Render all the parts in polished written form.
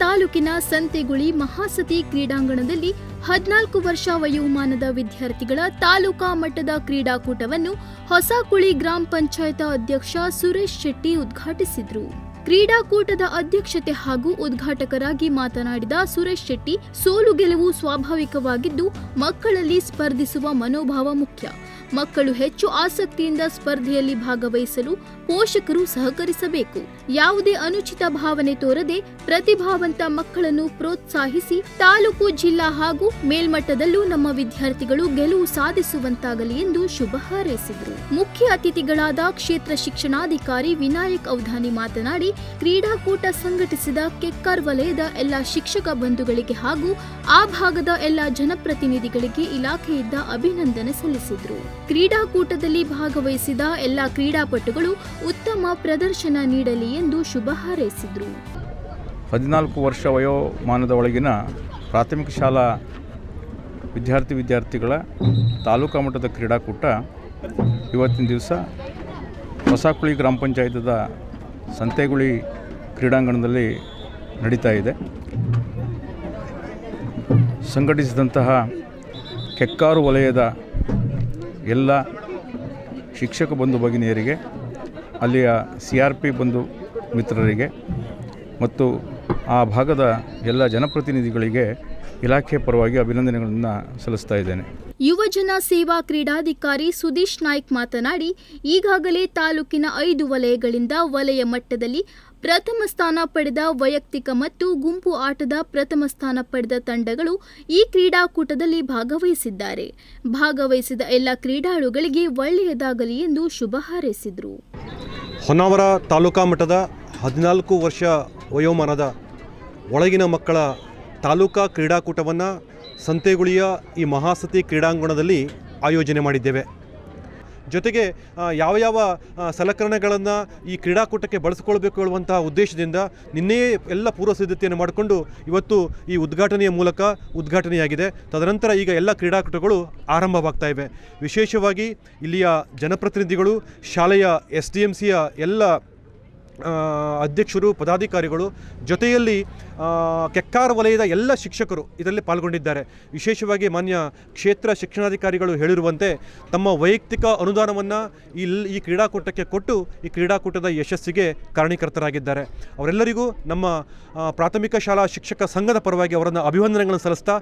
ತಾಲೂಕಿನ ಸಂತೆಗುಳಿ ಮಹಾಸತಿ ಕ್ರೀಡಾಂಗಣದಲ್ಲಿ 14 ವರ್ಷ ವಯೋಮಾನದ ವಿದ್ಯಾರ್ಥಿಗಳ ತಾಲೂಕಾ ಮಟ್ಟದ ಕ್ರೀಡಾಕೂಟವನ್ನು ಹೊಸಕುಳಿ ಗ್ರಾಮ ಪಂಚಾಯತ್ ಅಧ್ಯಕ್ಷ ಸುರೇಶ್ ಶೆಟ್ಟಿ ಉದ್ಘಾಟಿಸಿದರು. ಕ್ರೀಡಾಕೂಟದ ಅಧ್ಯಕ್ಷತೆ ಹಾಗೂ ಉದ್ಘಾಟಕರಾಗಿ ಮಾತನಾಡಿದ ಸುರೇಶ್ ಶೆಟ್ಟಿ, ಸೋಲು ಗೆಲುವು ಸ್ವಾಭಾವಿಕವಾಗಿದ್ದು ಮಕ್ಕಳಲ್ಲಿ ಸ್ಪರ್ಧಿಸುವ ಮನೋಭಾವ ಮುಖ್ಯ. ಮಕ್ಕಳು ಹೆಚ್ಚು ಆಸಕ್ತಿಯಿಂದ ಸ್ಪರ್ಧೆಯಲ್ಲಿ ಭಾಗವಹಿಸಲು ಪೋಷಕರು ಸಹಕರಿಸಬೇಕು. ಯಾವುದೇ ಅನುಚಿತ ಭಾವನೆ ತೋರದೆ ಪ್ರತಿಭಾವಂತ ಮಕ್ಕಳನ್ನು ಪ್ರೋತ್ಸಾಹಿಸಿ ತಾಲೂಕು, ಜಿಲ್ಲಾ ಹಾಗೂ ಮೇಲ್ಮಟ್ಟದಲ್ಲೂ ನಮ್ಮ ವಿದ್ಯಾರ್ಥಿಗಳು ಗೆಲುವು ಸಾಧಿಸುವಂತಾಗಲಿ ಎಂದು ಶುಭ ಹಾರೈಸಿದರು. ಮುಖ್ಯ ಅತಿಥಿಗಳಾದ ಕ್ಷೇತ್ರ ಶಿಕ್ಷಣಾಧಿಕಾರಿ ವಿನಾಯಕ್ ಅವಧಾನಿ ಮಾತನಾಡಿ, ಕ್ರೀಡಾಕೂಟ ಸಂಘಟಿಸಿದ ಕೆಕ್ಕಾರ್ ವಲಯದ ಎಲ್ಲ ಶಿಕ್ಷಕ ಬಂಧುಗಳಿಗೆ ಹಾಗೂ ಆ ಭಾಗದ ಎಲ್ಲ ಜನಪ್ರತಿನಿಧಿಗಳಿಗೆ ಇಲಾಖೆಯಿಂದ ಅಭಿನಂದನೆ ಸಲ್ಲಿಸಿದರು. ಕ್ರೀಡಾಕೂಟದಲ್ಲಿ ಭಾಗವಹಿಸಿದ ಎಲ್ಲ ಕ್ರೀಡಾಪಟುಗಳು ಉತ್ತಮ ಪ್ರದರ್ಶನ ನೀಡಲಿ ಎಂದು ಶುಭ ಹಾರೈಸಿದರು. 14 ವರ್ಷ ವಯೋಮಾನದ ಒಳಗಿನ ಪ್ರಾಥಮಿಕ ಶಾಲಾ ವಿದ್ಯಾರ್ಥಿಗಳ ತಾಲೂಕಾ ಮಟ್ಟದ ಕ್ರೀಡಾಕೂಟ ಇವತ್ತಿನ ದಿವಸ ಹೊಸಕುಳಿ ಗ್ರಾಮ ಪಂಚಾಯತದ ಸಂತೆಗುಳಿ ಕ್ರೀಡಾಂಗಣದಲ್ಲಿ ನಡೀತಾ ಇದೆ. ಸಂಘಟಿಸಿದಂತಹ ಕೆಕ್ಕಾರು ವಲಯದ ಎಲ್ಲ ಶಿಕ್ಷಕ ಬಂಧು ಭಗಿನಿಯರಿಗೆ, ಅಲ್ಲಿಯ CRP ಬಂಧು ಮಿತ್ರರಿಗೆ ಮತ್ತು ಆ ಭಾಗದ ಎಲ್ಲ ಜನಪ್ರತಿನಿಧಿಗಳಿಗೆ ಇಲಾಖೆ ಪರವಾಗಿ ಅಭಿನಂದನೆಗಳನ್ನು ಸಲ್ಲಿಸ್ತಾ ಇದ್ದೇನೆ. ಯುವಜನ ಸೇವಾ ಕ್ರೀಡಾಧಿಕಾರಿ ಸುದೀಶ್ ನಾಯ್ಕ್ ಮಾತನಾಡಿ, ಈಗಾಗಲೇ ತಾಲೂಕಿನ 5 ವಲಯಗಳಿಂದ ವಲಯ ಮಟ್ಟದಲ್ಲಿ ಪ್ರಥಮ ಸ್ಥಾನ ಪಡೆದ ವೈಯಕ್ತಿಕ ಮತ್ತು ಗುಂಪು ಆಟದ ಪ್ರಥಮ ಸ್ಥಾನ ಪಡೆದ ತಂಡಗಳು ಈ ಕ್ರೀಡಾಕೂಟದಲ್ಲಿ ಭಾಗವಹಿಸಿದ್ದಾರೆ. ಭಾಗವಹಿಸಿದ ಎಲ್ಲ ಕ್ರೀಡಾಳುಗಳಿಗೆ ಒಳ್ಳೆಯದಾಗಲಿ ಎಂದು ಶುಭ ಹಾರೈಸಿದರು. ಹೊನ್ನಾವರ ತಾಲೂಕಾ ಮಟ್ಟದ 14 ವರ್ಷ ವಯೋಮಾನದ ಒಳಗಿನ ಮಕ್ಕಳ ತಾಲೂಕಾ ಕ್ರೀಡಾಕೂಟವನ್ನು ಸಂತೆಗುಳಿಯ ಈ ಮಹಾಸತಿ ಕ್ರೀಡಾಂಗಣದಲ್ಲಿ ಆಯೋಜನೆ ಮಾಡಿದ್ದೇವೆ. ಜೊತೆಗೆ ಯಾವ ಸಲಕರಣೆಗಳನ್ನು ಈ ಕ್ರೀಡಾಕೂಟಕ್ಕೆ ಬಳಸಿಕೊಳ್ಬೇಕು ಹೇಳುವಂಥ ಉದ್ದೇಶದಿಂದ ನಿನ್ನೆಯೇ ಎಲ್ಲ ಪೂರ್ವ ಸಿದ್ಧತೆಯನ್ನು ಮಾಡಿಕೊಂಡು ಇವತ್ತು ಈ ಉದ್ಘಾಟನೆಯ ಮೂಲಕ ಉದ್ಘಾಟನೆಯಾಗಿದೆ. ತದನಂತರ ಈಗ ಎಲ್ಲ ಕ್ರೀಡಾಕೂಟಗಳು ಆರಂಭವಾಗ್ತಾ ಇವೆ. ವಿಶೇಷವಾಗಿ ಇಲ್ಲಿಯ ಜನಪ್ರತಿನಿಧಿಗಳು, ಶಾಲೆಯ SDMCಯ ಎಲ್ಲ ಅಧ್ಯಕ್ಷರು, ಪದಾಧಿಕಾರಿಗಳು, ಜೊತೆಯಲ್ಲಿ ಕೆಕ್ಕಾರ್ ವಲಯದ ಎಲ್ಲ ಶಿಕ್ಷಕರು ಇದರಲ್ಲಿ ಪಾಲ್ಗೊಂಡಿದ್ದಾರೆ. ವಿಶೇಷವಾಗಿ ಮಾನ್ಯ ಕ್ಷೇತ್ರ ಶಿಕ್ಷಣಾಧಿಕಾರಿಗಳು ಹೇಳಿರುವಂತೆ ತಮ್ಮ ವೈಯಕ್ತಿಕ ಅನುದಾನವನ್ನು ಈ ಕ್ರೀಡಾಕೂಟಕ್ಕೆ ಕೊಟ್ಟು ಈ ಕ್ರೀಡಾಕೂಟದ ಯಶಸ್ಸಿಗೆ ಕಾರಣೀಕರ್ತರಾಗಿದ್ದಾರೆ. ಅವರೆಲ್ಲರಿಗೂ ನಮ್ಮ ಪ್ರಾಥಮಿಕ ಶಾಲಾ ಶಿಕ್ಷಕ ಸಂಘದ ಪರವಾಗಿ ಅವರನ್ನು ಅಭಿನಂದನೆಗಳನ್ನು ಸಲ್ಲಿಸ್ತಾ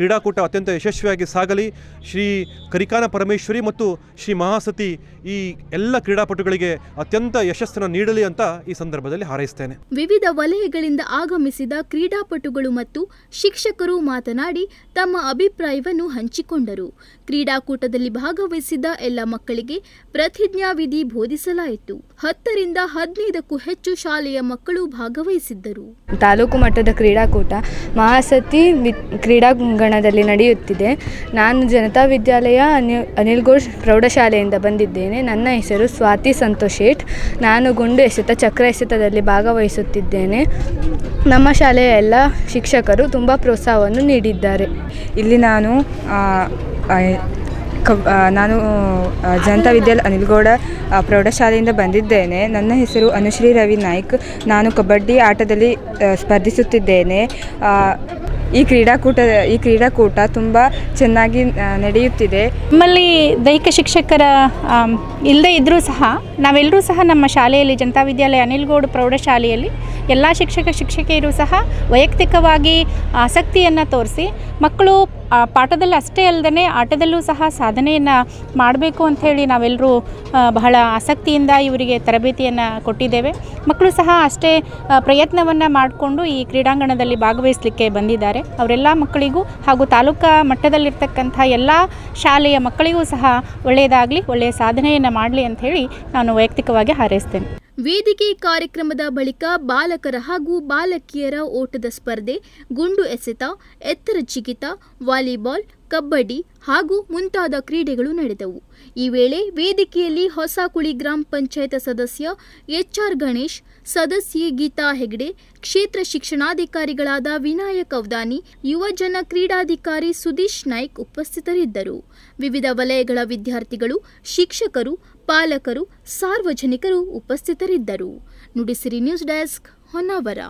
ಕ್ರೀಡಾಕೂಟ ಅತ್ಯಂತ ಯಶಸ್ವಿಯಾಗಿ ಸಾಗಲಿ, ಶ್ರೀ ಕರಿಕಾನ ಪರಮೇಶ್ವರಿ ಮತ್ತು ಶ್ರೀ ಮಹಾಸತಿ ಈ ಎಲ್ಲ ಕ್ರೀಡಾಪಟುಗಳಿಗೆ ಅತ್ಯಂತ ಯಶಸ್ಸನ್ನು ನೀಡಲಿ ಅಂತ ಈ ಸಂದರ್ಭದಲ್ಲಿ ಹಾರೈಸ್ತೇನೆ. ವಿವಿಧ ವಲಯಗಳಿಂದ ಆಗಮಿಸಿದ ಕ್ರೀಡಾಪಟುಗಳು ಮತ್ತು ಶಿಕ್ಷಕರು ಮಾತನಾಡಿ ತಮ್ಮ ಅಭಿಪ್ರಾಯವನ್ನು ಹಂಚಿಕೊಂಡರು. ಕ್ರೀಡಾಕೂಟದಲ್ಲಿ ಭಾಗವಹಿಸಿದ ಎಲ್ಲ ಮಕ್ಕಳಿಗೆ ಪ್ರತಿಜ್ಞಾವಿಧಿ ಬೋಧಿಸಲಾಯಿತು. 10 ರಿಂದ 15ಕ್ಕೂ ಹೆಚ್ಚು ಶಾಲೆಯ ಮಕ್ಕಳು ಭಾಗವಹಿಸಿದ್ದರು. ತಾಲೂಕು ಮಟ್ಟದ ಕ್ರೀಡಾಕೂಟ ಮಹಾಸತಿ ಕ್ರೀಡಾಂಗಣದಲ್ಲಿ ನಡೆಯುತ್ತಿದೆ. ನಾನು ಜನತಾ ವಿದ್ಯಾಲಯ ಅನಿಲ್ಗೌಡ್ ಪ್ರೌಢಶಾಲೆಯಿಂದ ಬಂದಿದ್ದೇನೆ. ನನ್ನ ಹೆಸರು ಸ್ವಾತಿ ಸಂತೋಷ್ ಶೇಟ್. ನಾನು ಗುಂಡು ಎಸೆತ, ಚಕ್ರ ಎಸೆತದಲ್ಲಿ ಭಾಗವಹಿಸುತ್ತಿದ್ದೇನೆ. ನಮ್ಮ ಶಾಲೆಯ ಎಲ್ಲ ಶಿಕ್ಷಕರು ತುಂಬ ಪ್ರೋತ್ಸಾಹವನ್ನು ನೀಡಿದ್ದಾರೆ. ಇಲ್ಲಿ ನಾನು ಜನತಾ ವಿದ್ಯಾಲಯ ಅನಿಲ್ಗೌಡ ಪ್ರೌಢಶಾಲೆಯಿಂದ ಬಂದಿದ್ದೇನೆ. ನನ್ನ ಹೆಸರು ಅನುಶ್ರೀ ರವಿ ನಾಯ್ಕ್. ನಾನು ಕಬಡ್ಡಿ ಆಟದಲ್ಲಿ ಸ್ಪರ್ಧಿಸುತ್ತಿದ್ದೇನೆ. ಈ ಕ್ರೀಡಾಕೂಟ ತುಂಬ ಚೆನ್ನಾಗಿ ನಡೆಯುತ್ತಿದೆ. ನಮ್ಮಲ್ಲಿ ದೈಹಿಕ ಶಿಕ್ಷಕರ ಇಲ್ಲದೇ ಇದ್ದರೂ ಸಹ ನಾವೆಲ್ಲರೂ ಸಹ ನಮ್ಮ ಶಾಲೆಯಲ್ಲಿ ಜನತಾ ವಿದ್ಯಾಲಯ ಅನಿಲ್ಗೌಡ ಪ್ರೌಢಶಾಲೆಯಲ್ಲಿ ಎಲ್ಲ ಶಿಕ್ಷಕಿಯರು ಸಹ ವೈಯಕ್ತಿಕವಾಗಿ ಆಸಕ್ತಿಯನ್ನು ತೋರಿಸಿ ಮಕ್ಕಳು ಪಾಠದಲ್ಲಿ ಅಷ್ಟೇ ಅಲ್ಲದೆ ಆಟದಲ್ಲೂ ಸಹ ಸಾಧನೆಯನ್ನು ಮಾಡಬೇಕು ಅಂಥೇಳಿ ನಾವೆಲ್ಲರೂ ಬಹಳ ಆಸಕ್ತಿಯಿಂದ ಇವರಿಗೆ ತರಬೇತಿಯನ್ನು ಕೊಟ್ಟಿದ್ದೇವೆ. ಮಕ್ಕಳು ಸಹ ಅಷ್ಟೇ ಪ್ರಯತ್ನವನ್ನು ಮಾಡಿಕೊಂಡು ಈ ಕ್ರೀಡಾಂಗಣದಲ್ಲಿ ಭಾಗವಹಿಸಲಿಕ್ಕೆ ಬಂದಿದ್ದಾರೆ. ಅವರೆಲ್ಲ ಮಕ್ಕಳಿಗೂ ಹಾಗೂ ತಾಲೂಕಾ ಮಟ್ಟದಲ್ಲಿರ್ತಕ್ಕಂಥ ಎಲ್ಲ ಶಾಲೆಯ ಮಕ್ಕಳಿಗೂ ಸಹ ಒಳ್ಳೆಯದಾಗಲಿ, ಒಳ್ಳೆಯ ಸಾಧನೆಯನ್ನು ಮಾಡಲಿ ಅಂಥೇಳಿ ನಾನು ವೈಯಕ್ತಿಕವಾಗಿ ಹಾರೈಸ್ತೇನೆ. ವೇದಿಕೆ ಕಾರ್ಯಕ್ರಮದ ಬಳಿಕ ಬಾಲಕರ ಹಾಗೂ ಬಾಲಕಿಯರ ಓಟದ ಸ್ಪರ್ಧೆ, ಗುಂಡು ಎಸೆತ, ಎತ್ತರ ಜಿಗಿತ, ವಾಲಿಬಾಲ್, ಕಬಡ್ಡಿ ಹಾಗೂ ಮುಂತಾದ ಕ್ರೀಡೆಗಳು ನಡೆದವು. ಈ ವೇಳೆ ವೇದಿಕೆಯಲ್ಲಿ ಹೊಸಕುಳಿ ಗ್ರಾಮ ಪಂಚಾಯತ್ ಸದಸ್ಯ HR ಗಣೇಶ್, ಸದಸ್ಯೆ ಗೀತಾ ಹೆಗ್ಡೆ, ಕ್ಷೇತ್ರ ಶಿಕ್ಷಣಾಧಿಕಾರಿಗಳಾದ ವಿನಾಯಕ್ ಅವಧಾನಿ, ಯುವಜನ ಕ್ರೀಡಾಧಿಕಾರಿ ಸುದೀಶ್ ನಾಯ್ಕ್ ಉಪಸ್ಥಿತರಿದ್ದರು. ವಿವಿಧ ವಲಯಗಳ ವಿದ್ಯಾರ್ಥಿಗಳು, ಶಿಕ್ಷಕರು, ಪಾಲಕರು, ಸಾರ್ವಜನಿಕರು ಉಪಸ್ಥಿತರಿದ್ದರು. Nudisiri news desk, Honnavar.